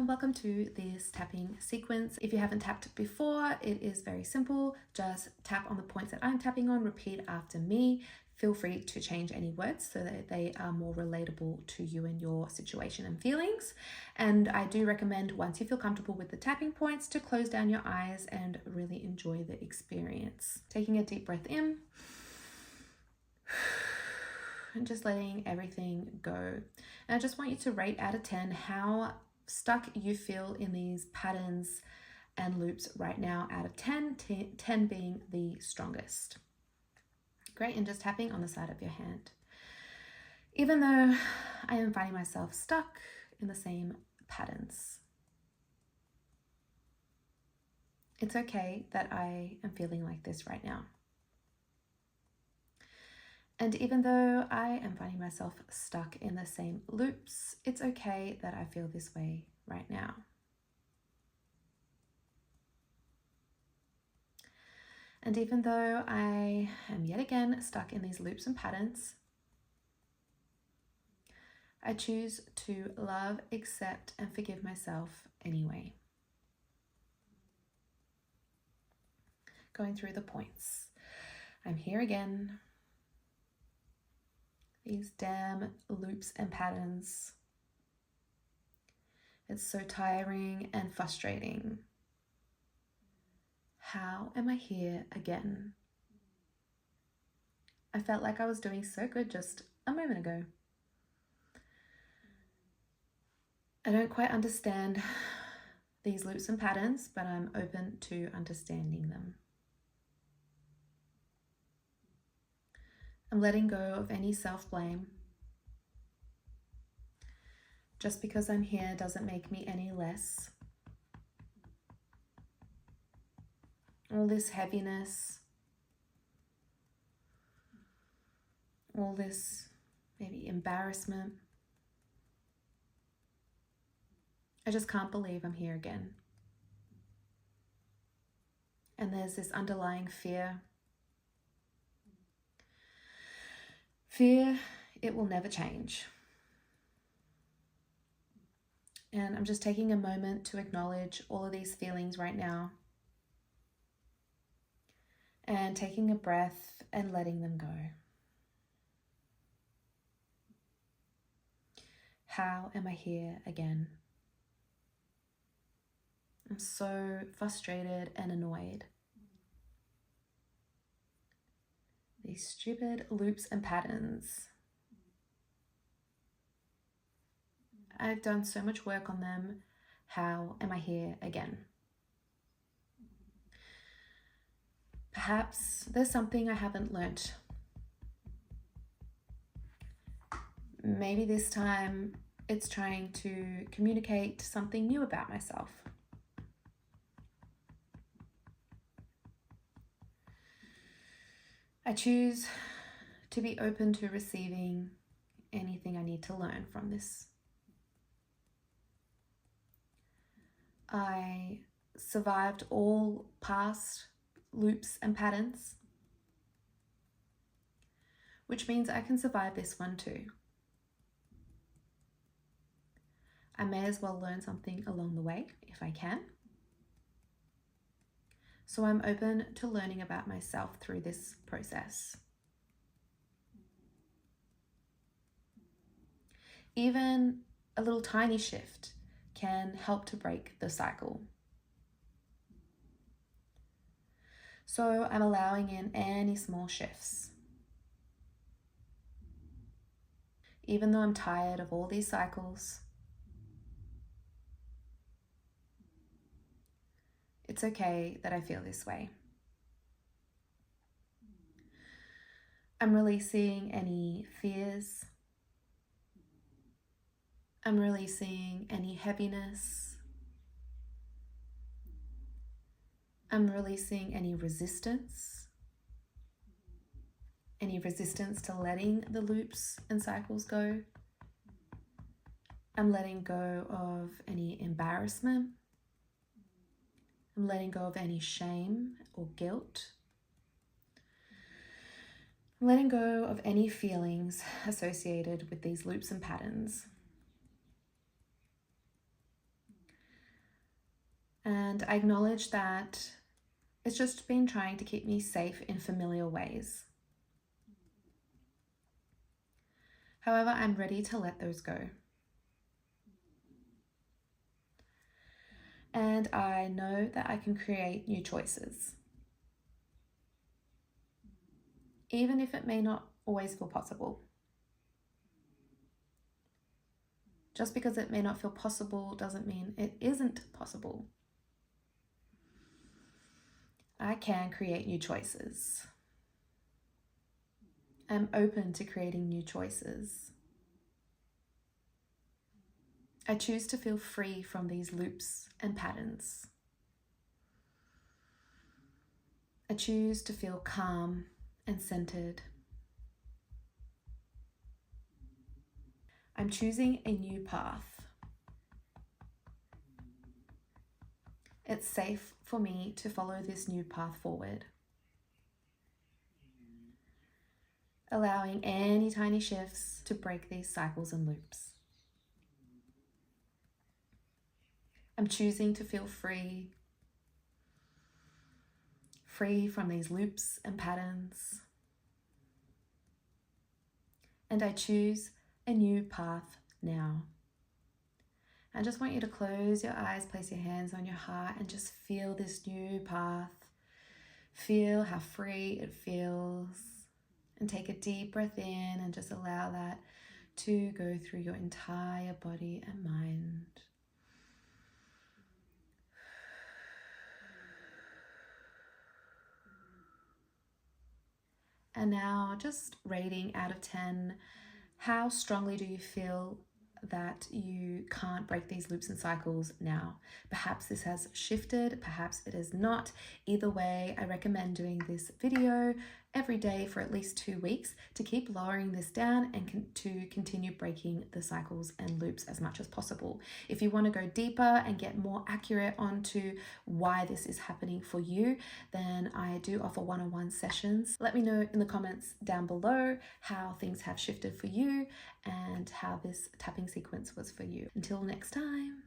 and welcome to this tapping sequence. If you haven't tapped before, it is very simple. Just tap on the points that I'm tapping on, repeat after me. Feel free to change any words so that they are more relatable to you and your situation and feelings. And I do recommend, once you feel comfortable with the tapping points, to close down your eyes and really enjoy the experience. Taking a deep breath in and just letting everything go. And I just want you to rate out of 10 how stuck you feel in these patterns and loops right now out of 10, 10 being the strongest. Great, and just tapping on the side of your hand. Even though I am finding myself stuck in the same patterns, it's okay that I am feeling like this right now. And even though I am finding myself stuck in the same loops, it's okay that I feel this way right now. And even though I am yet again stuck in these loops and patterns, I choose to love, accept, and forgive myself anyway. Going through the points. I'm here again. These damn loops and patterns. It's so tiring and frustrating. How am I here again? I felt like I was doing so good just a moment ago. I don't quite understand these loops and patterns, but I'm open to understanding them. I'm letting go of any self-blame. Just because I'm here doesn't make me any less. All this heaviness, all this maybe embarrassment. I just can't believe I'm here again. And there's this underlying fear. Fear, it will never change. And I'm just taking a moment to acknowledge all of these feelings right now. And taking a breath and letting them go. How am I here again? I'm so frustrated and annoyed. These stupid loops and patterns. I've done so much work on them. How am I here again? Perhaps there's something I haven't learnt. Maybe this time it's trying to communicate something new about myself. I choose to be open to receiving anything I need to learn from this. I survived all past loops and patterns, which means I can survive this one too. I may as well learn something along the way if I can. So I'm open to learning about myself through this process. Even a little tiny shift can help to break the cycle. So I'm allowing in any small shifts. Even though I'm tired of all these cycles, it's okay that I feel this way. I'm releasing any fears. I'm releasing any heaviness. I'm releasing any resistance to letting the loops and cycles go. I'm letting go of any embarrassment. I'm letting go of any shame or guilt. I'm letting go of any feelings associated with these loops and patterns. And I acknowledge that it's just been trying to keep me safe in familiar ways. However, I'm ready to let those go. And I know that I can create new choices, even if it may not always feel possible. Just because it may not feel possible doesn't mean it isn't possible. I can create new choices. I'm open to creating new choices. I choose to feel free from these loops and patterns. I choose to feel calm and centered. I'm choosing a new path. It's safe for me to follow this new path forward, allowing any tiny shifts to break these cycles and loops. I'm choosing to feel free from these loops and patterns. And I choose a new path now. I just want you to close your eyes, place your hands on your heart, and just feel this new path. Feel how free it feels. And take a deep breath in and just allow that to go through your entire body and mind. And now just rating out of 10, how strongly do you feel that you can't break these loops and cycles now? Perhaps this has shifted, perhaps it has not. Either way, I recommend doing this video every day for at least 2 weeks to keep lowering this down and to continue breaking the cycles and loops as much as possible. If you want to go deeper and get more accurate onto why this is happening for you, then I do offer one-on-one sessions. Let me know in the comments down below how things have shifted for you and how this tapping sequence was for you. Until next time.